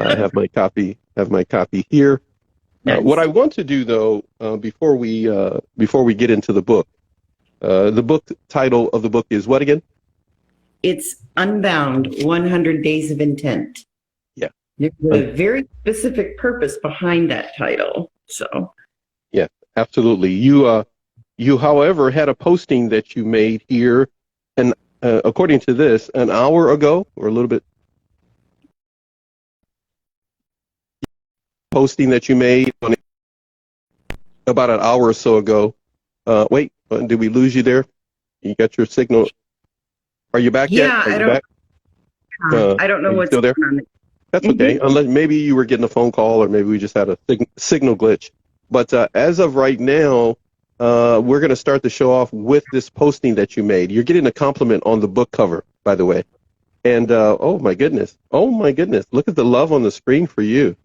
I have my copy. Here. Nice. What I want to do, though, before we get into the book title of the book is what again? It's Unbound, 100 Days of Intent. Yeah. There's a very specific purpose behind that title. So. Yeah, absolutely. You, however, had a posting that you made here, and according to this, an hour ago or a little bit. Posting that you made about an hour or so ago. Wait, did we lose you there? You got your signal. Are you back yet? Yeah, I don't know what's still there. going on. That's okay. Unless maybe you were getting a phone call, or maybe we just had a signal glitch. But as of right now, we're going to start the show off with this posting that you made. You're getting a compliment on the book cover, by the way. And oh my goodness, look at the love on the screen for you.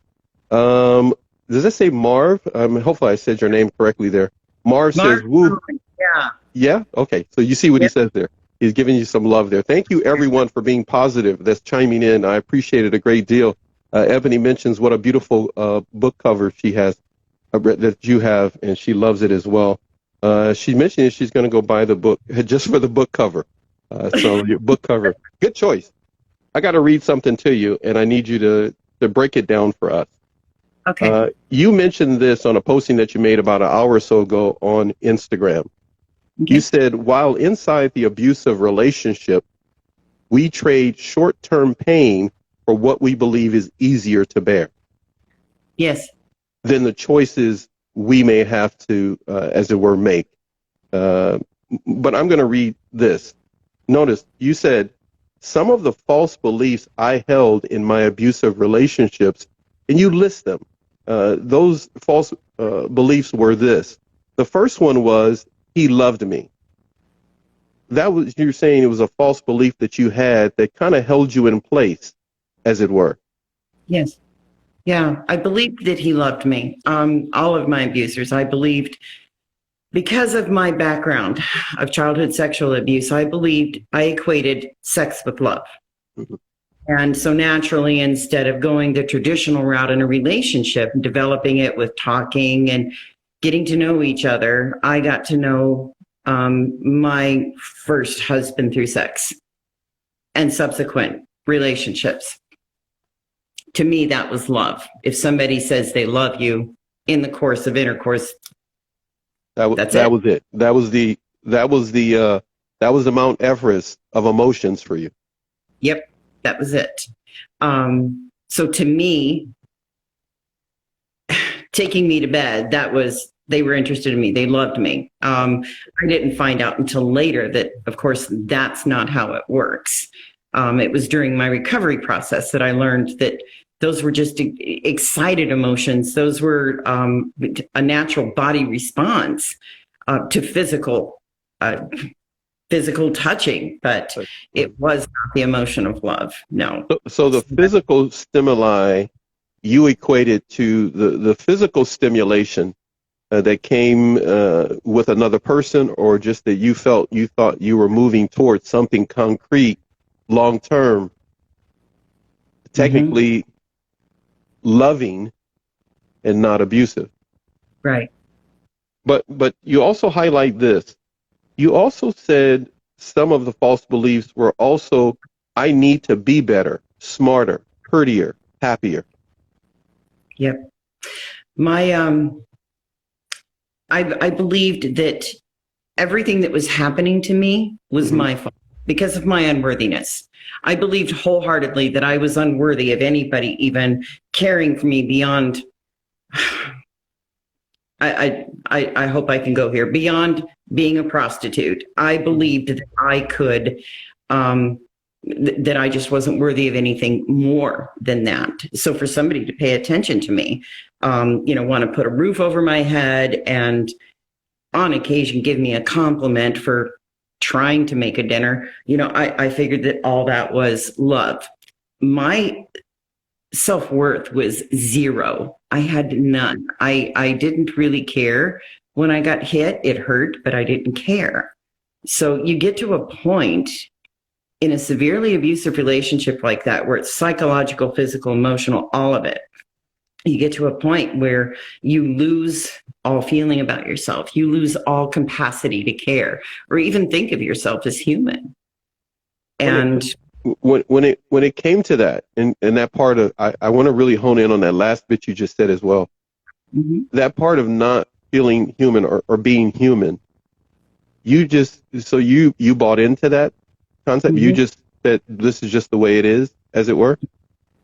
Does that say Marv? Hopefully I said your name correctly there. Marv says, woo. Yeah. Yeah? Okay. So you see what he says there. He's giving you some love there. Thank you, everyone, for being positive. That's chiming in. I appreciate it a great deal. Ebony mentions what a beautiful book cover she has, that you have, and she loves it as well. She mentioned she's going to go buy the book just for the book cover. So your book cover. Good choice. I got to read something to you, and I need you to break it down for us. Okay. You mentioned this on a posting that you made about an hour or so ago on Instagram. You said, while inside the abusive relationship, we trade short-term pain for what we believe is easier to bear. Yes. Than the choices we may have to, as it were, make. But I'm going to read this. Notice, you said, some of the false beliefs I held in my abusive relationships, and you list them. Those false beliefs were this. The first one was, he loved me. That was, you're saying it was a false belief that you had that kind of held you in place, as it were. Yes. Yeah, I believed that he loved me. All of my abusers, I believed, because of my background of childhood sexual abuse, I believed I equated sex with love. Mm-hmm. And so naturally, instead of going the traditional route in a relationship, developing it with talking and getting to know each other, I got to know my first husband through sex and subsequent relationships. To me, that was love. If somebody says they love you in the course of intercourse, that was it. That was the Mount Everest of emotions for you. Yep, that was it. So to me, taking me to bed, they were interested in me. They loved me. I didn't find out until later that, of course, that's not how it works. It was during my recovery process that I learned that those were just excited emotions. Those were a natural body response to physical touching, but it was not the emotion of love. No. So the physical stimuli you equated to the physical stimulation that came with another person, or just that you thought you were moving towards something concrete, long term, technically loving and not abusive. Right. But you also highlight this. You also said some of the false beliefs were also, I need to be better, smarter, prettier, happier. Yep. I believed that everything that was happening to me was my fault because of my unworthiness. I believed wholeheartedly that I was unworthy of anybody even caring for me beyond, I hope I can go here, beyond being a prostitute. I believed that I could, that I just wasn't worthy of anything more than that. So for somebody to pay attention to me, want to put a roof over my head and on occasion give me a compliment for trying to make a dinner, I figured that all that was love. My self-worth was zero. I had none. I didn't really care. When I got hit, it hurt, but I didn't care. So you get to a point in a severely abusive relationship like that, where it's psychological, physical, emotional, all of it, you get to a point where you lose all feeling about yourself. You lose all capacity to care or even think of yourself as human. And when it came to that, and that part of, I want to really hone in on that last bit you just said as well. mm-hmm. That part of not feeling human or being human, you bought into that concept. Mm-hmm. You just said this is just the way it is, as it were.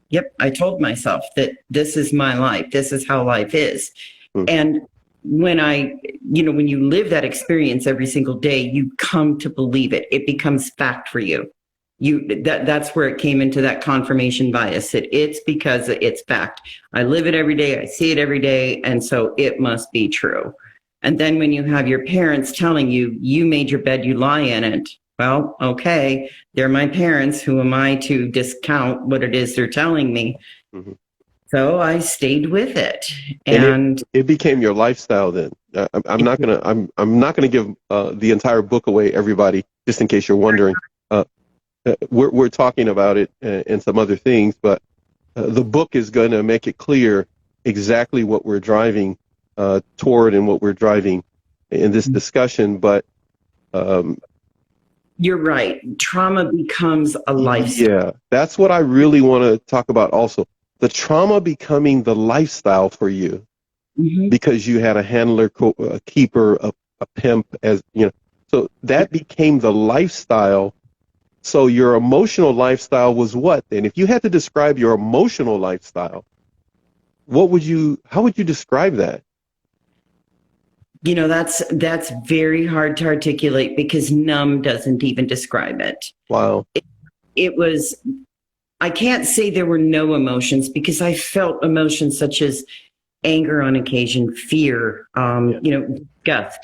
Yep. I told myself that this is my life. This is how life is. And when when you live that experience every single day, you come to believe it. It becomes fact for you. That's where it came into that confirmation bias. It's because it's fact. I live it every day. I see it every day. And so it must be true. And then when you have your parents telling you, you made your bed, you lie in it. Well, okay, they're my parents. Who am I to discount what it is they're telling me? Mm-hmm. So I stayed with it, and it became your lifestyle. Then I'm not gonna give the entire book away, everybody, just in case you're wondering. We're talking about it and some other things, but the book is going to make it clear exactly what we're driving toward and what we're driving in this discussion. But you're right. Trauma becomes a lifestyle. Yeah, that's what I really want to talk about also. The trauma becoming the lifestyle for you, mm-hmm. because you had a handler, a keeper, a pimp, as you know. So that became the lifestyle. So your emotional lifestyle was what then? If you had to describe your emotional lifestyle, how would you describe that? That's very hard to articulate because numb doesn't even describe it. Wow. It was, I can't say there were no emotions because I felt emotions such as anger on occasion, fear, disgust,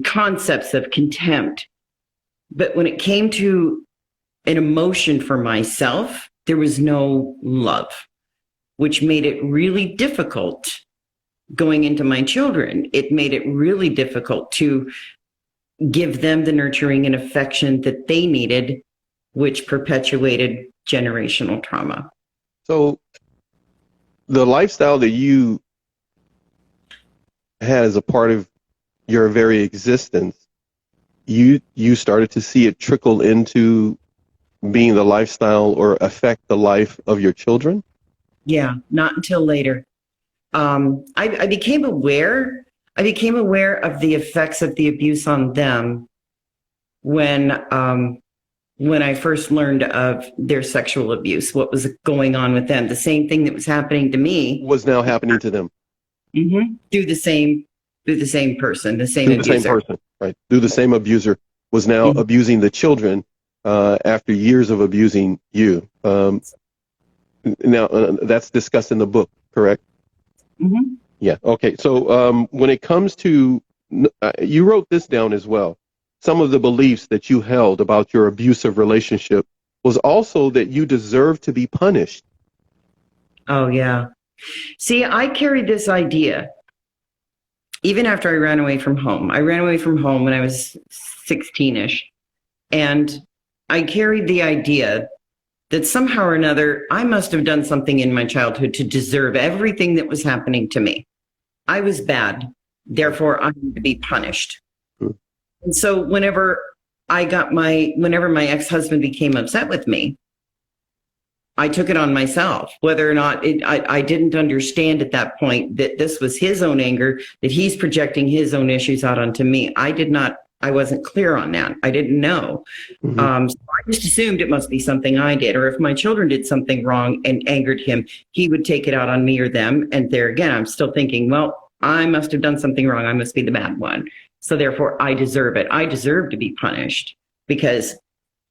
concepts of contempt. But when it came to an emotion for myself, there was no love, which made it really difficult going into my children. It made it really difficult to give them the nurturing and affection that they needed, which perpetuated generational trauma. So the lifestyle that you had as a part of your very existence, you started to see it trickle into being the lifestyle or affect the life of your children? Yeah, not until later. I became aware of the effects of the abuse on them when I first learned of their sexual abuse, what was going on with them. The same thing that was happening to me was now happening to them. Mm-hmm. Through the same person, the same abuser. The same person, right? Through the same abuser was now mm-hmm. abusing the children after years of abusing you. Now that's discussed in the book, correct? Mm-hmm. Yeah. Okay. So when it comes to, you wrote this down as well. Some of the beliefs that you held about your abusive relationship was also that you deserve to be punished. Oh, yeah. See, I carried this idea even after I ran away from home. I ran away from home when I was 16-ish. And I carried the idea that somehow or another, I must have done something in my childhood to deserve everything that was happening to me. I was bad. Therefore, I need to be punished. And so whenever my ex-husband became upset with me, I took it on myself, whether or not I didn't understand at that point that this was his own anger, that he's projecting his own issues out onto me. I wasn't clear on that. I didn't know. Mm-hmm. So I just assumed it must be something I did, or if my children did something wrong and angered him, he would take it out on me or them. And there again, I'm still thinking, well, I must have done something wrong. I must be the bad one. So therefore, I deserve it. I deserve to be punished because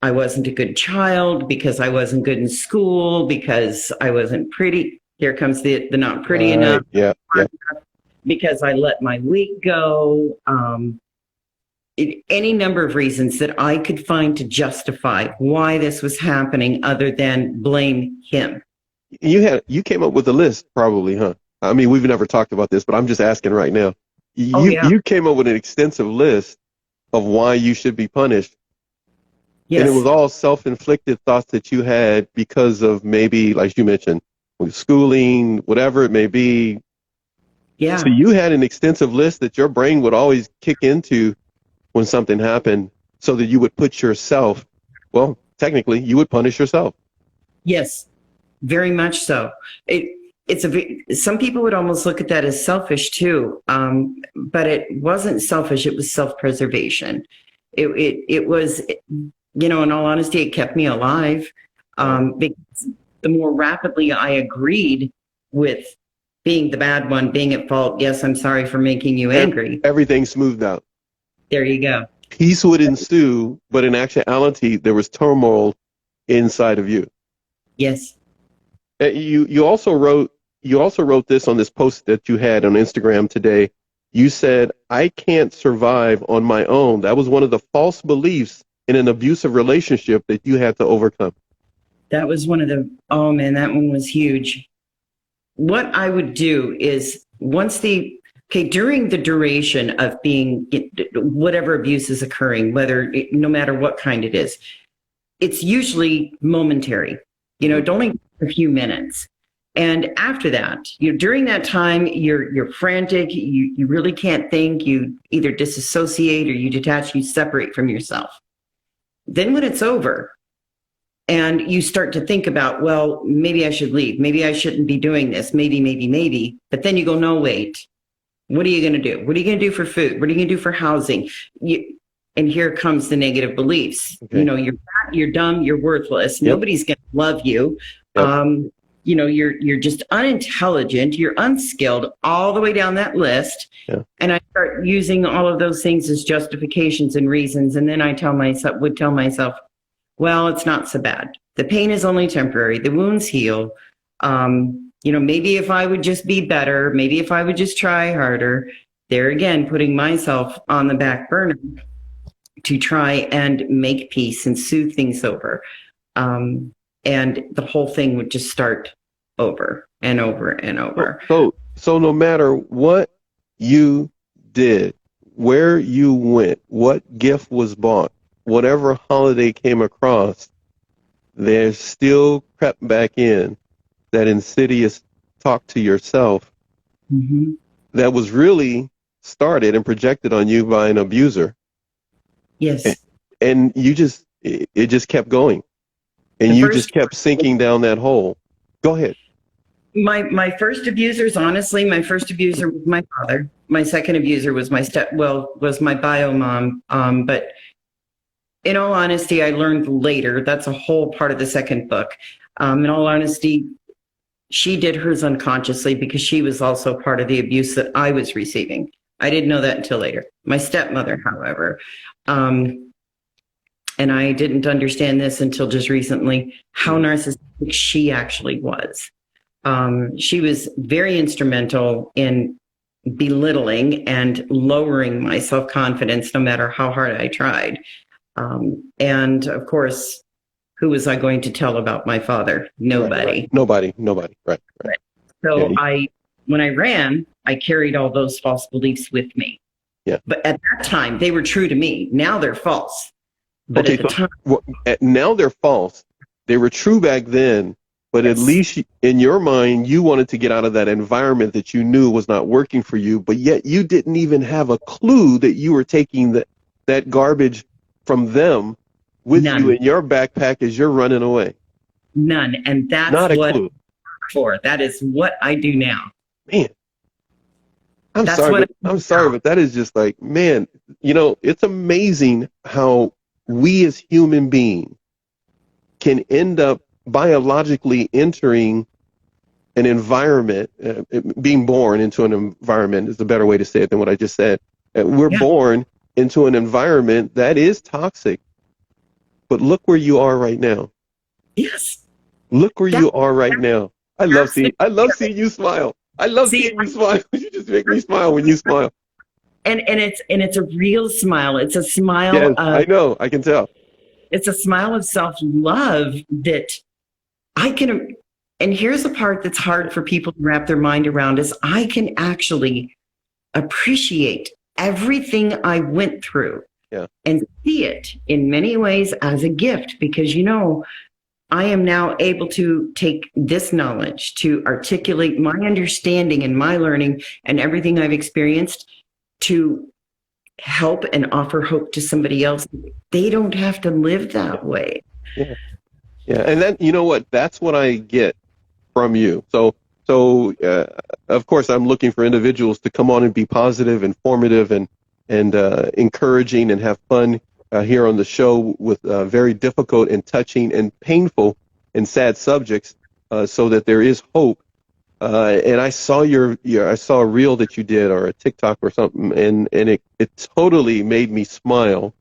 I wasn't a good child, because I wasn't good in school, because I wasn't pretty. Here comes the not pretty enough. Yeah. Because I let my weight go. Any number of reasons that I could find to justify why this was happening other than blame him. You came up with a list probably, huh? I mean, we've never talked about this, but I'm just asking right now. You came up with an extensive list of why you should be punished. And it Yes. was all self-inflicted thoughts that you had because of maybe, like you mentioned, with schooling, whatever it may be. Yeah. So you had an extensive list that your brain would always kick into when something happened so that you would put yourself, well, technically, you would punish yourself. Yes. Very much so. Some people would almost look at that as selfish too, but it wasn't selfish. It was self-preservation. It was, in all honesty, it kept me alive, because the more rapidly I agreed with being the bad one, being at fault. Yes, I'm sorry for making you angry. Everything smoothed out. There you go. Peace would ensue, but in actuality, there was turmoil inside of you. Yes. You also wrote this on this post that you had on Instagram today. You said, "I can't survive on my own." That was one of the false beliefs in an abusive relationship that you had to overcome. That was one of the, oh man, that one was huge. What I would do is during the duration of being, whatever abuse is occurring, no matter what kind it is, it's usually momentary, it only a few minutes. And after that, during that time, you're frantic. You really can't think. You either disassociate or you detach, you separate from yourself. Then when it's over and you start to think about, well, maybe I should leave. Maybe I shouldn't be doing this. Maybe. But then you go, no, wait. What are you going to do? What are you going to do for food? What are you going to do for housing? And here comes the negative beliefs. Okay. You're fat, you're dumb, you're worthless. Yep. Nobody's going to love you. Yep. You're just unintelligent. You're unskilled, all the way down that list. Yeah. And I start using all of those things as justifications and reasons. And then I would tell myself, well, it's not so bad. The pain is only temporary. The wounds heal. Maybe if I would just be better, maybe if I would just try harder. There again, putting myself on the back burner to try and make peace and soothe things over. And the whole thing would just start over and over and over. So no matter what you did, where you went, what gift was bought, whatever holiday came across, there's still crept back in that insidious talk to yourself that was really started and projected on you by an abuser. Yes. And it just kept going. And you just kept sinking down that hole. Go ahead. My first abusers, honestly, my first abuser was my father. My second abuser was was my bio mom. But in all honesty, I learned later, that's a whole part of the second book. In all honesty, she did hers unconsciously because she was also part of the abuse that I was receiving. I didn't know that until later. My stepmother, however, and I didn't understand this until just recently, how narcissistic she actually was. She was very instrumental in belittling and lowering my self-confidence no matter how hard I tried. And of course, who was I going to tell about my father? Nobody. Right. Nobody. Right. So when I ran, I carried all those false beliefs with me. Yeah. But at that time, they were true to me. Now they're false. But at the time, now they're false. They were true back then, but yes. At least in your mind, you wanted to get out of that environment that you knew was not working for you, but yet you didn't even have a clue that you were taking that garbage from them with you in your backpack as you're running away. None. And that's not a what clue. That is what I do now. Man. I'm sorry, but that is just like, man, it's amazing how we as human beings can end up biologically entering an environment, being born into an environment is a better way to say it than what I just said. We're born into an environment that is toxic. But look where you are right now. Yes. Look where you are right now. I love seeing you smile. I love seeing you smile. You just make me smile when you smile. And it's a real smile. It's a smile. Yes, I know. I can tell. It's a smile of self-love that I can. And here's the part that's hard for people to wrap their mind around is I can actually appreciate everything I went through Yeah. and see it in many ways as a gift, because, you know, I am now able to take this knowledge to articulate my understanding and my learning and everything I've experienced to help and offer hope to somebody else. They don't have to live that way. Yeah. Yeah. And then, you know what? That's what I get from you. So, of course, I'm looking for individuals to come on and be positive, informative, and encouraging, and have fun here on the show with very difficult and touching and painful and sad subjects, so that there is hope. And I saw I saw a reel that you did, or a TikTok or something, and it totally made me smile.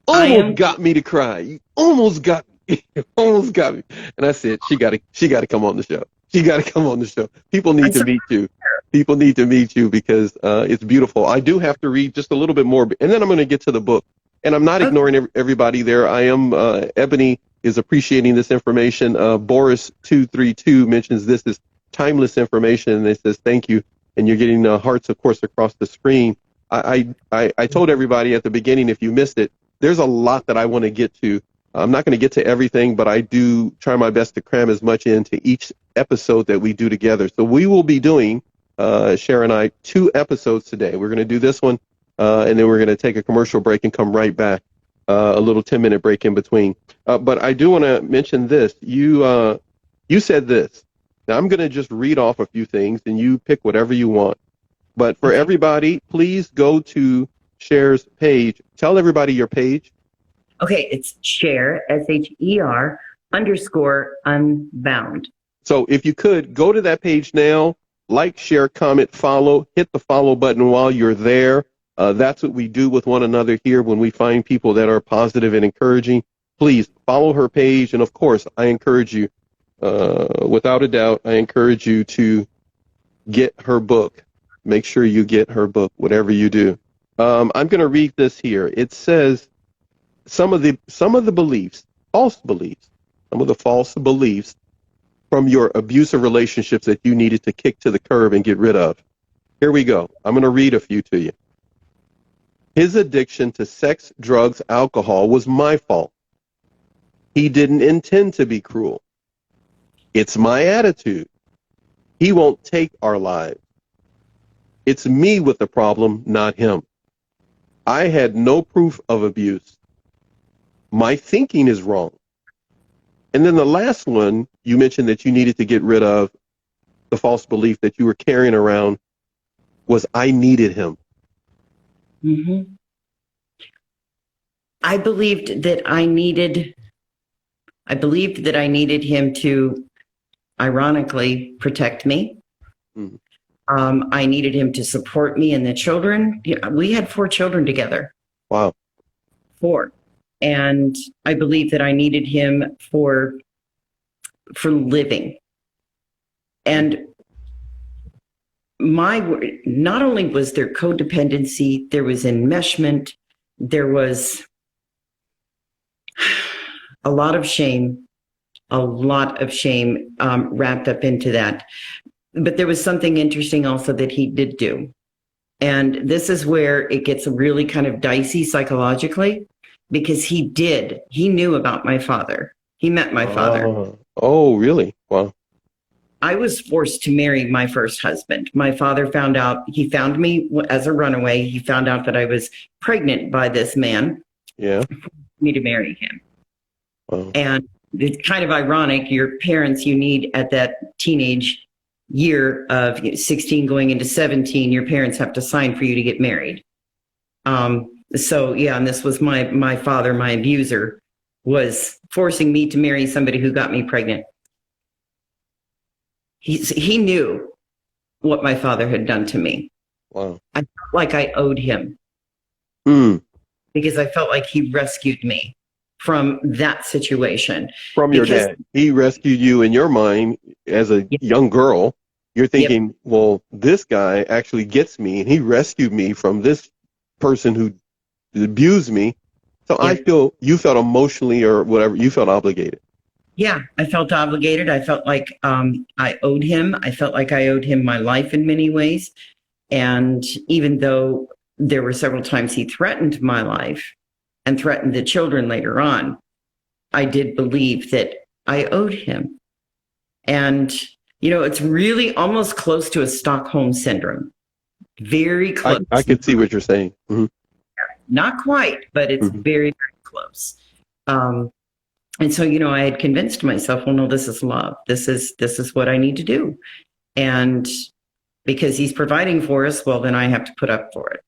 Almost got me to cry. You almost got me. Almost got me. And I said, she got to come on the show. She got to come on the show. People need to meet you. People need to meet you, because it's beautiful. I do have to read just a little bit more, and then I'm going to get to the book. And I'm not ignoring everybody there. I am, Ebony is appreciating this information. Boris232 mentions this is timeless information, and it says thank you. And you're getting hearts, of course, across the screen. I told everybody at the beginning, if you missed it, there's a lot that I want to get to. I'm not going to get to everything, but I do try my best to cram as much into each episode that we do together. So we will be doing, Cher and I, 2 episodes today. We're going to do this one, and then we're going to take a commercial break and come right back, a little 10-minute break in between. But I do want to mention this. You said this. Now, I'm going to just read off a few things, and you pick whatever you want. But for everybody, please go to Cher's page. Tell everybody your page. Okay, it's Cher, SHER _unbound. So if you could, go to that page now, like, share, comment, follow, hit the follow button while you're there. That's what we do with one another here when we find people that are positive and encouraging. Please follow her page. And of course, I encourage you, without a doubt, I encourage you to get her book. Make sure you get her book, whatever you do. I'm going to read this here. It says, some of the beliefs, false beliefs, some of the false beliefs from your abusive relationships that you needed to kick to the curb and get rid of. Here we go. I'm going to read a few to you. His addiction to sex, drugs, alcohol was my fault. He didn't intend to be cruel. It's my attitude. He won't take our lives. It's me with the problem, not him. I had no proof of abuse. My thinking is wrong. And then the last one, you mentioned that you needed to get rid of the false belief that you were carrying around was I needed him. Mm-hmm. I believed that I needed him to, ironically, protect me. Mm-hmm. I needed him to support me and the children. We had 4 children together. Wow. 4. And I believe that I needed him for living. And not only was there codependency, there was enmeshment, there was a lot of shame wrapped up into that. But there was something interesting also that he did do. And this is where it gets really kind of dicey psychologically, because he knew about my father. He met my father. Oh, really? Wow. I was forced to marry my first husband. My father he found me as a runaway. He found out that I was pregnant by this man. Yeah. For me to marry him. Wow. And it's kind of ironic. Your parents, you need at that teenage year of 16 going into 17, your parents have to sign for you to get married. So yeah, and this was my father, my abuser, was forcing me to marry somebody who got me pregnant. He knew what my father had done to me. Wow. I felt like I owed him. Because I felt like he rescued me from that situation. From your dad. He rescued you in your mind as a young girl. You're thinking, well, this guy actually gets me, and he rescued me from this person who abused me. So I feel you felt emotionally or whatever, you felt obligated. Yeah, I felt obligated. I felt like I owed him. I felt like I owed him my life in many ways. And even though there were several times he threatened my life and threatened the children later on. I did believe that I owed him. And, you know, it's really almost close to a Stockholm syndrome. Very close. I can see what you're saying. Mm-hmm. Not quite, but it's very, very close. And so, you know, I had convinced myself, well, no, this is love. This is what I need to do. And because he's providing for us, well, then I have to put up for it.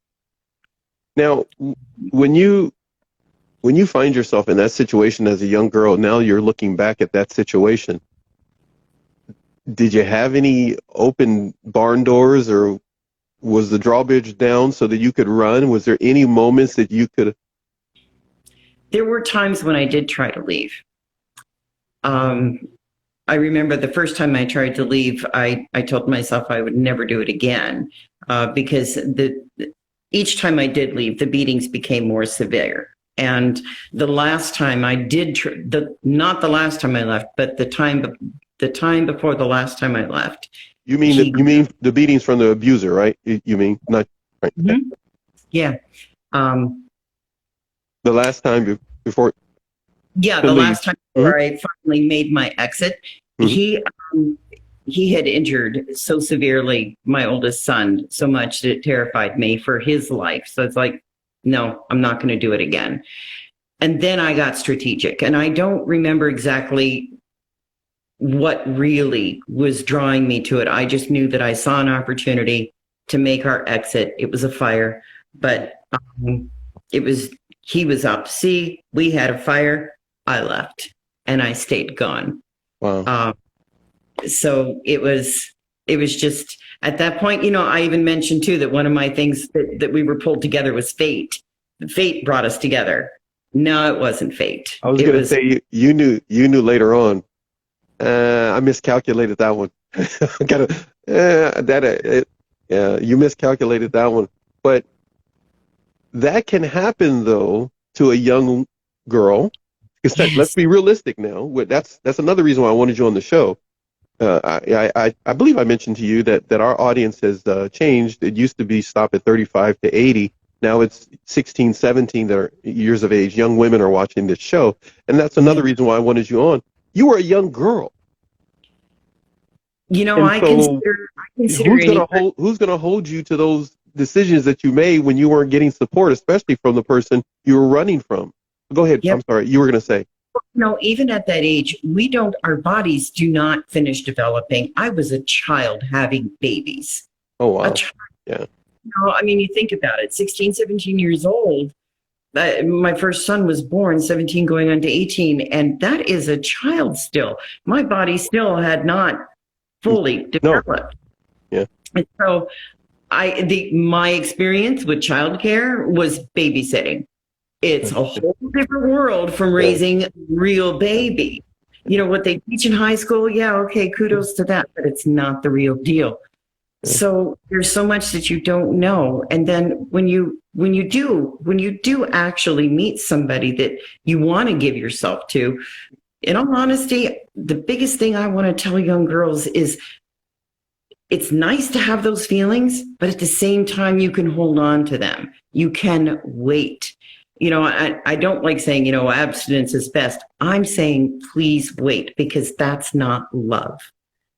Now, when you find yourself in that situation as a young girl, now you're looking back at that situation. Did you have any open barn doors, or was the drawbridge down so that you could run? Was there any moments that you could? There were times when I did try to leave. I remember the first time I tried to leave, I told myself I would never do it again, because each time I did leave, the beatings became more severe. And the last time I did, not the last time I left, but the time before the last time I left. You mean the beatings from the abuser, right? You mean not right? Mm-hmm. Yeah. The last time before. Yeah, the last time before I finally made my exit, he had injured so severely my oldest son, so much that it terrified me for his life. So it's like, no, I'm not going to do it again. And then I got strategic, and I don't remember exactly what really was drawing me to it. I just knew that I saw an opportunity to make our exit. It was a fire, but he was out to sea. We had a fire. I left, and I stayed gone. Wow. So it was just at that point, you know, I even mentioned too that one of my things that we were pulled together was fate. Fate brought us together. No, it wasn't fate. I was going to say you knew later on. I miscalculated that one. You miscalculated that one. But that can happen though to a young girl. Because let's be realistic now. That's another reason why I wanted you on the show. I believe I mentioned to you that our audience has changed. It used to be stop at 35 to 80. Now it's 16, 17 that are years of age. Young women are watching this show. And that's another reason why I wanted you on. You were a young girl. You know, I consider who's going to hold you to those decisions that you made when you weren't getting support, especially from the person you were running from? Go ahead. Yep. I'm sorry. You were going to say. No, even at that age, our bodies do not finish developing. I was a child having babies. Oh, wow. A child. Yeah. No, I mean, you think about it, 16, 17 years old. My first son was born 17 going on to 18, and that is a child still. My body still had not fully developed. No. Yeah. And so my experience with childcare was babysitting. It's a whole different world from raising a real baby. You know, what they teach in high school, yeah, okay, kudos to that, but it's not the real deal. So there's so much that you don't know. And then when you do actually meet somebody that you want to give yourself to, in all honesty, the biggest thing I want to tell young girls is it's nice to have those feelings, but at the same time, you can hold on to them. You can wait. You know, I don't like saying, you know, abstinence is best. I'm saying, please wait, because that's not love.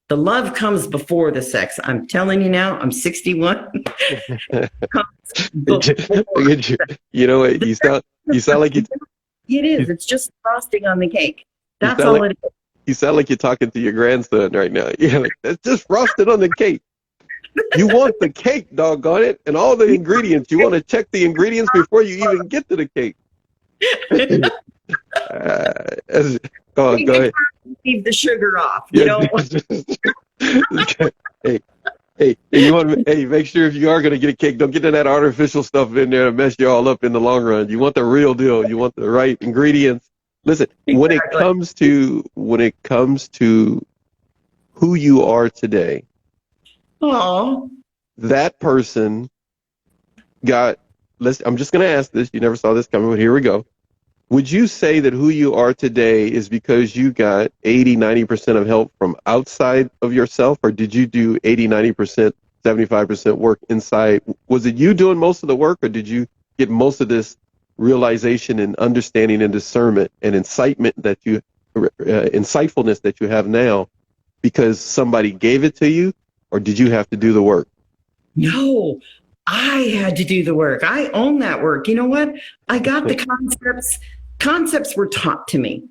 The love comes before the sex. I'm telling you now, I'm 61. You know what? You sound like you. It is. It's just frosting on the cake. That's all it is. You sound like you're talking to your grandson right now. Yeah, like, that's just frosted on the cake. You want the cake, doggone it, and all the ingredients. You want to check the ingredients before you even get to the cake. Go ahead. Leave the sugar off, you know. Hey, you want to, make sure if you are going to get a cake, don't get that artificial stuff in there to mess you all up in the long run. You want the real deal. You want the right ingredients. Listen, exactly. when it comes to who you are today, that person I'm just going to ask this. You never saw this coming, but here we go. Would you say that who you are today is because you got 80, 90% of help from outside of yourself, or did you do 80, 90% 75% work inside. Was it you doing most of the work, or did you get most of this realization and understanding and discernment and insightment that you, insightfulness that you have now because somebody gave it to you, or did you have to do the work? No, I had to do the work. I own that work. You know what? I got the concepts. Concepts were taught to me.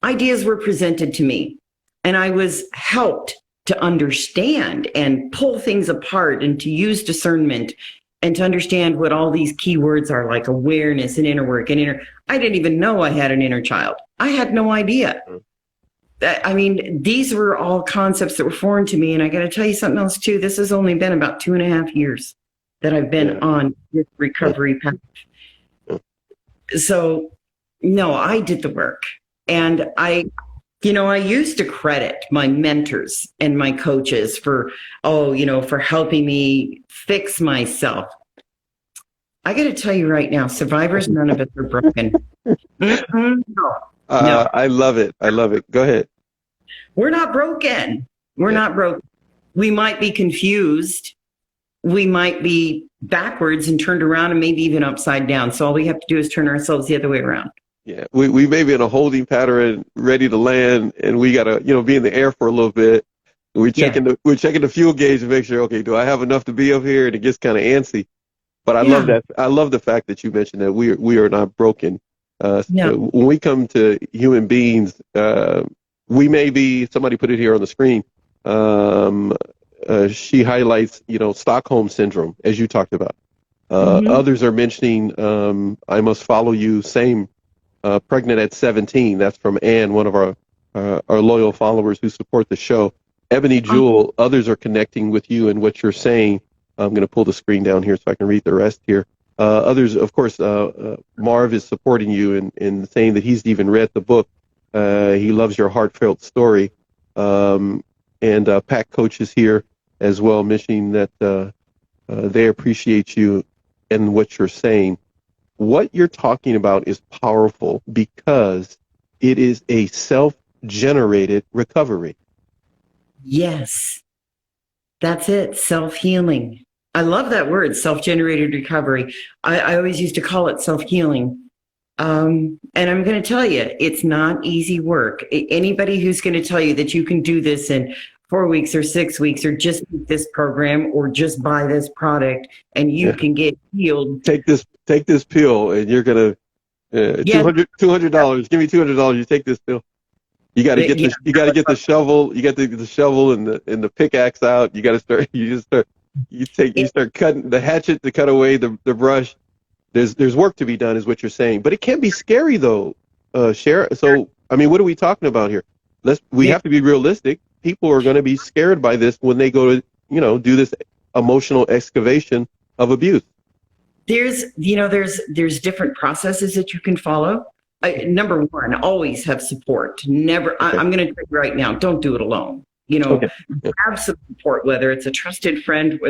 Ideas were presented to me, and I was helped to understand and pull things apart and to use discernment and to understand what all these key words are, like awareness and inner work and inner. I didn't even know I had an inner child. I had no idea. I mean, these were all concepts that were foreign to me. And I got to tell you something else too. This has only been about 2.5 years that I've been on this recovery path. So no, I did the work. And I used to credit my mentors and my coaches for, for helping me fix myself. I got to tell you right now, survivors, none of us are broken. No. I love it. I love it. Go ahead. We're not broken. We're not broken. We might be confused. We might be backwards and turned around and maybe even upside down. So all we have to do is turn ourselves the other way around. Yeah, we may be in a holding pattern, ready to land, and we gotta, be in the air for a little bit. We're checking the fuel gauge to make sure, okay, do I have enough to be up here? And it gets kind of antsy. But I love that. I love the fact that you mentioned that we are not broken. No. When we come to human beings, we may be. Somebody put it here on the screen. She highlights, Stockholm syndrome, as you talked about. Others are mentioning, I must follow you. Same. Pregnant at 17. That's from Ann, one of our loyal followers who support the show. Ebony Jewel, others are connecting with you and what you're saying. I'm going to pull the screen down here so I can read the rest here. Others, of course, Marv is supporting you in saying that he's even read the book. He loves your heartfelt story. And Pack Coach is here as well, mentioning that they appreciate you and what you're saying. What you're talking about is powerful because it is a self-generated recovery. Yes, that's it. Self-healing. I love that word, self-generated recovery. I always used to call it self-healing. And I'm going to tell you, it's not easy work. Anybody who's going to tell you that you can do this in 4 weeks or 6 weeks, or just take this program, or just buy this product and you can get healed. Take this pill and you're going to, $200, give me $200. You take this pill. You got to get the shovel. You got to get the shovel and the pickaxe out. You got to start, you start cutting the hatchet to cut away the brush. There's work to be done is what you're saying, but it can be scary though, Cher. So, I mean, what are we talking about here? We have to be realistic. People are going to be scared by this when they go to, do this emotional excavation of abuse. There's different processes that you can follow. Number one, always have support. Never, okay. I'm going to tell you right now, don't do it alone. Have some support, whether it's a trusted friend,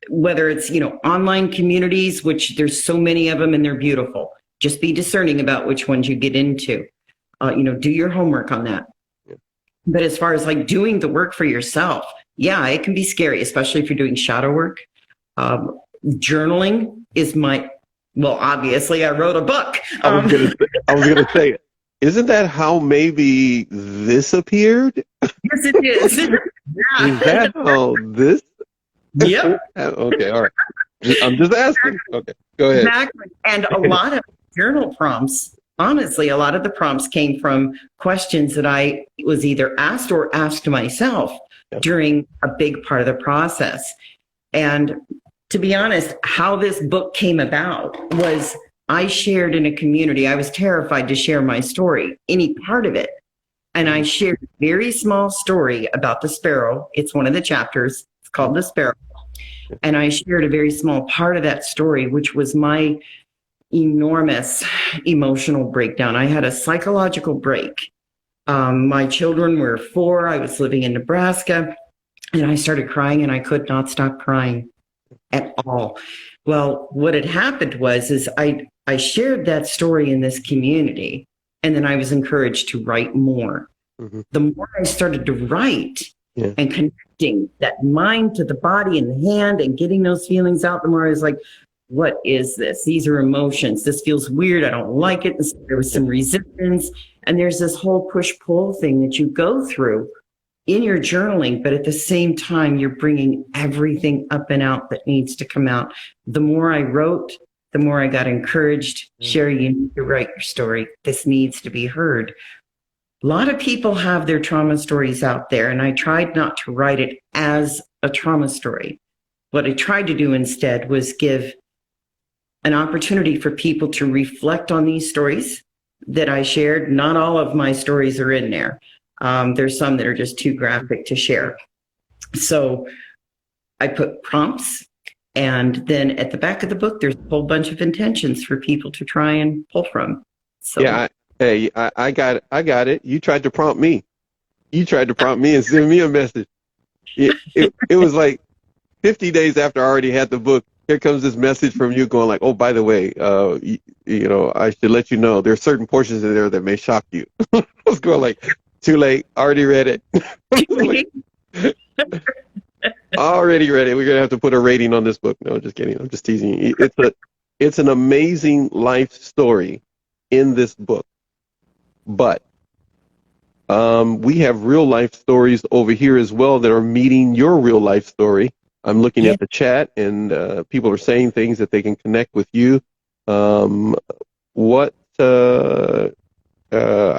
whether it's, online communities, which there's so many of them and they're beautiful. Just be discerning about which ones you get into. Do your homework on that. But as far as like doing the work for yourself, it can be scary, especially if you're doing shadow work. Journaling is obviously I wrote a book. I was going to say, isn't that how maybe this appeared? Yes, it is. Is that how this? Yep. Okay, all right. I'm just asking. Okay, go ahead. Exactly. And a lot of journal prompts, honestly, a lot of the prompts came from questions that I was either asked or asked myself during a big part of the process. And to be honest, how this book came about was I shared in a community. I was terrified to share my story, any part of it. And I shared a very small story about the sparrow. It's one of the chapters. It's called The Sparrow. And I shared a very small part of that story, which was my enormous emotional breakdown. I had a psychological break. My children were 4. I was living in Nebraska, and I started crying, and I could not stop crying at all. Well, what had happened was I shared that story in this community, and then I was encouraged to write more. Mm-hmm. The more I started to write, Yeah. and connecting that mind to the body and the hand and getting those feelings out, the more I was like, what is this? These are emotions. This feels weird. I don't like it. There was some resistance. And there's this whole push-pull thing that you go through in your journaling, but at the same time, you're bringing everything up and out that needs to come out. The more I wrote, the more I got encouraged. Sherry, you need to write your story. This needs to be heard. A lot of people have their trauma stories out there, and I tried not to write it as a trauma story. What I tried to do instead was give an opportunity for people to reflect on these stories that I shared. Not all of my stories are in there. There's some that are just too graphic to share. So I put prompts, and then at the back of the book, there's a whole bunch of intentions for people to try and pull from. So, Yeah, I got it. You tried to prompt me. You tried to prompt me and send me a message. It was like 50 days after I already had the book. Here comes this message from you going like, oh, by the way, you know, I should let you know there are certain portions in there that may shock you. I was going like, too late. Already read it. Already read it. We're going to have to put a rating on this book. No, just kidding. I'm just teasing you. It's an amazing life story in this book. But we have real life stories over here as well that are meeting your real life story. I'm looking at the chat, and people are saying things that they can connect with you. I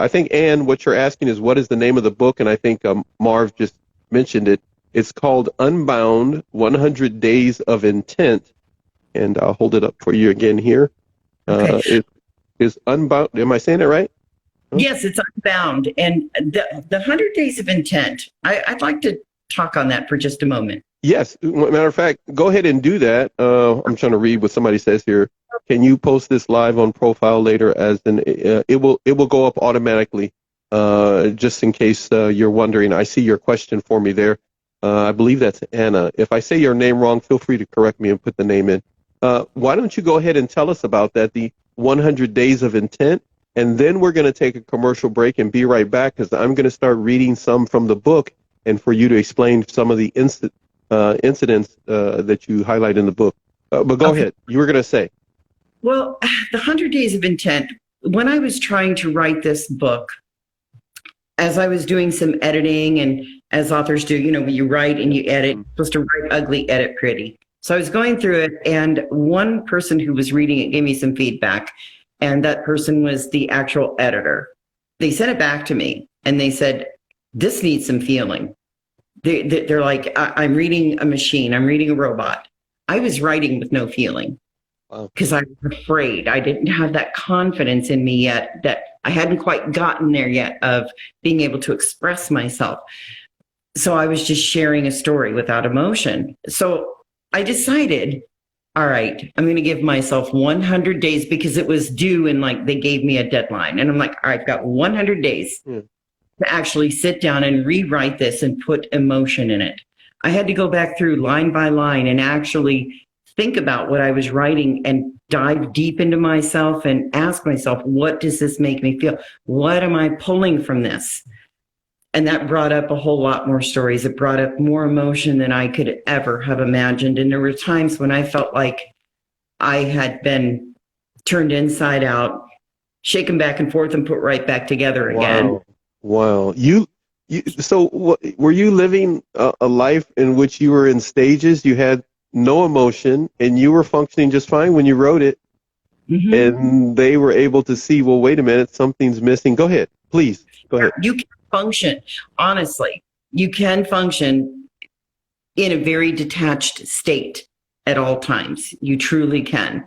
think, Anne, what you're asking is what is the name of the book? And I think Marv just mentioned it. It's called Unbound, 100 Days of Intent. And I'll hold it up for you again here. Okay. It is Unbound. Am I saying it right? Yes, it's Unbound. And the 100 Days of Intent, I'd like to talk on that for just a moment. Yes. Matter of fact, go ahead and do that. I'm trying to read what somebody says here. Can you post this live on profile later? As in, it will go up automatically. Just in case you're wondering, I see your question for me there. I believe that's Anna. If I say your name wrong, feel free to correct me and put the name in. Why don't you go ahead and tell us about that, the 100 Days of Intent, and then we're going to take a commercial break and be right back because I'm going to start reading some from the book and for you to explain some of the incidents that you highlight in the book. But go ahead. You were going to say. Well, the 100 Days of Intent, when I was trying to write this book, as I was doing some editing, and as authors do, you know, when you write and you edit, you're supposed to write ugly, edit pretty. So I was going through it, and one person who was reading it gave me some feedback, and that person was the actual editor. They sent it back to me, and they said, this needs some feeling. They're like, I'm reading a machine. I'm reading a robot. I was writing with no feeling because I was afraid. I didn't have that confidence in me yet, that I hadn't quite gotten there yet of being able to express myself. So I was just sharing a story without emotion. So I decided, all right, I'm going to give myself 100 days because it was due, and like they gave me a deadline. And I'm like, all right, I've got 100 days. To actually sit down and rewrite this and put emotion in it. I had to go back through line by line and actually think about what I was writing and dive deep into myself and ask myself, what does this make me feel? What am I pulling from this? And that brought up a whole lot more stories. It brought up more emotion than I could ever have imagined. And there were times when I felt like I had been turned inside out, shaken back and forth and put right back together again. Wow. So were you living a life in which you were in stages? You had no emotion and you were functioning just fine when you wrote it. And they were able to see, well, wait a minute, something's missing. Go ahead, please. Go ahead. You can function, honestly. You can function in a very detached state at all times. You truly can.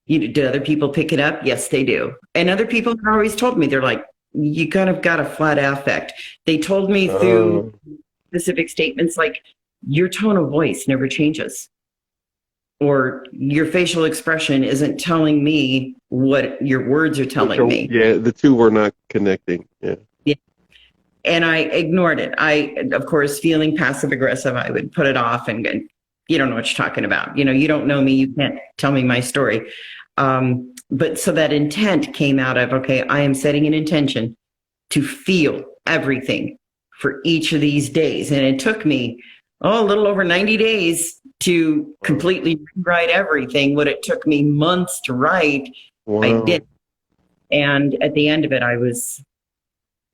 Do other people pick it up? Yes, they do. And other people have always told me, they're like, you kind of got a flat affect. They told me through specific statements like, your tone of voice never changes. Or your facial expression isn't telling me what your words are telling me. Yeah, the two were not connecting. Yeah. And I ignored it. Of course, feeling passive aggressive, I would put it off and you don't know what you're talking about. You know, you don't know me. You can't tell me my story. But so that intent came out of, okay, I am setting an intention to feel everything for each of these days. And it took me, a little over 90 days to completely rewrite everything. What it took me months to write, Wow. I did. And at the end of it, I was,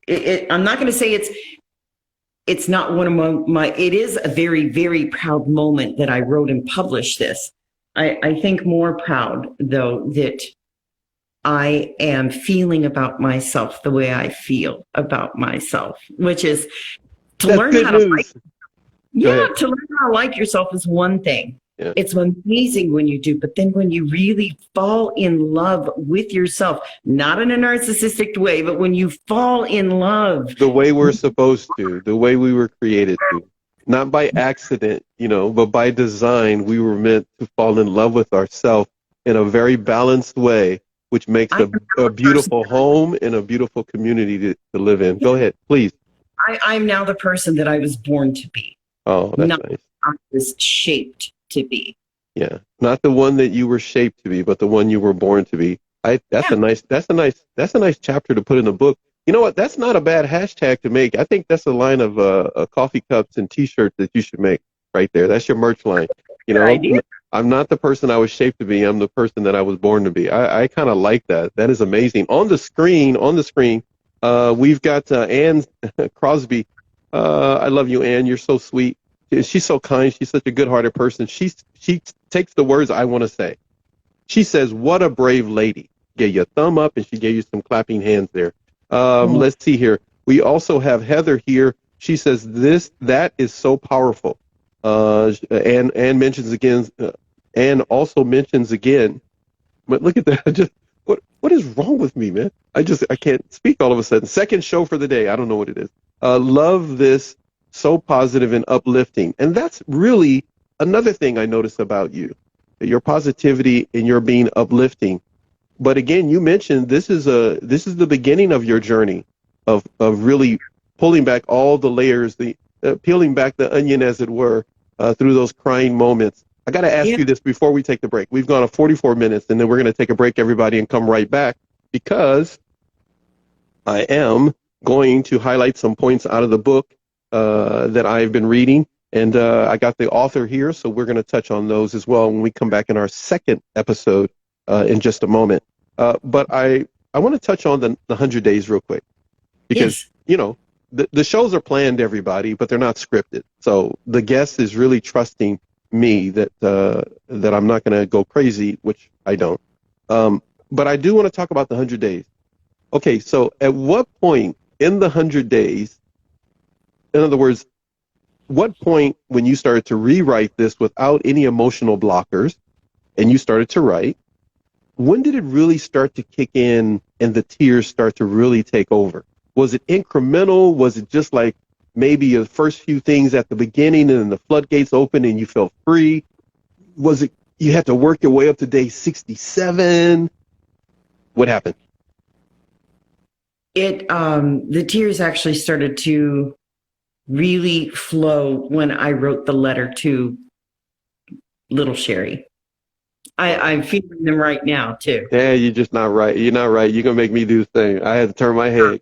I'm not going to say it's not one of my, it is a very, very proud moment that I wrote and published this. I think more proud, though, that I am feeling about myself the way I feel about myself, which is to learn how to like. Yeah, to learn how to like yourself is one thing. Yeah. It's amazing when you do, but then when you really fall in love with yourself, not in a narcissistic way, but when you fall in love. The way we're supposed to, the way we were created to. Not by accident, but by design, we were meant to fall in love with ourselves in a very balanced way, which makes a beautiful home and a beautiful community to live in. Go ahead, please. I'm now the person that I was born to be. Oh, that's nice. I was shaped to be. Yeah, not the one that you were shaped to be, but the one you were born to be. That's a nice chapter to put in a book. You know what? That's not a bad hashtag to make. I think that's a line of coffee cups and T-shirts that you should make right there. That's your merch line. I'm not the person I was shaped to be. I'm the person that I was born to be. I kind of like that. That is amazing. On the screen, we've got Ann Crosby. I love you, Ann. You're so sweet. She's so kind. She's such a good-hearted person. She takes the words I want to say. She says, "What a brave lady." Gave you a thumb up, and she gave you some clapping hands there. Let's see here. We also have Heather here. She says, that is so powerful. And mentions again, and also mentions again, but look at that. What is wrong with me, man? I can't speak all of a sudden. Second show for the day. I don't know what it is. Love this, so positive and uplifting. And that's really another thing I notice about you, your positivity and your being uplifting. But again, you mentioned this is the beginning of your journey of really pulling back all the layers, peeling back the onion, as it were, through those crying moments. I got to ask you this before we take the break. We've gone 44 minutes, and then we're going to take a break, everybody, and come right back, because I am going to highlight some points out of the book that I've been reading. And I got the author here, so we're going to touch on those as well when we come back in our second episode in just a moment. But I want to touch on the 100 days real quick, because, the shows are planned, everybody, but they're not scripted. So the guest is really trusting me that I'm not going to go crazy, which I don't. But I do want to talk about the 100 days. Okay, so at what point in the 100 days, in other words, what point when you started to rewrite this without any emotional blockers and you started to write, when did it really start to kick in and the tears start to really take over? Was it incremental? Was it just like maybe the first few things at the beginning and then the floodgates opened and you felt free? Was it you had to work your way up to day 67? What happened? The tears actually started to really flow when I wrote the letter to little Sherry. I'm feeling them right now too. Yeah, you're just not right. You're not right. You're gonna make me do the thing. I had to turn my head.